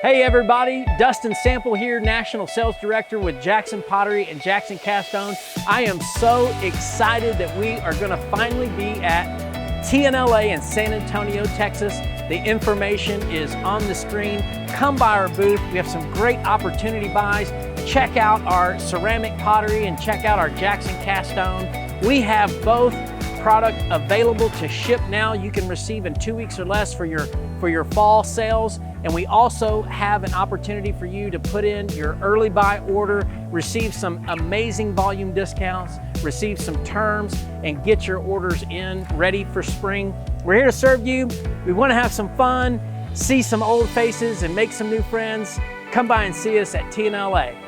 Hey everybody, Dustin Sample here, National Sales Director with Jackson Pottery and Jackson Cast Stone. I am so excited that we are going to finally be at TNLA in San Antonio, Texas. The information is on the screen. Come by our booth. We have some great opportunity buys. Check out our ceramic pottery and check out our Jackson Cast Stone. We have both product available to ship now. You can receive in 2 weeks or less for your fall sales. And we also have an opportunity for you to put in your early buy order, receive some amazing volume discounts, receive some terms, and get your orders in ready for spring. We're here to serve you. We want to have some fun, see some old faces, and make some new friends. Come by and see us at TNLA.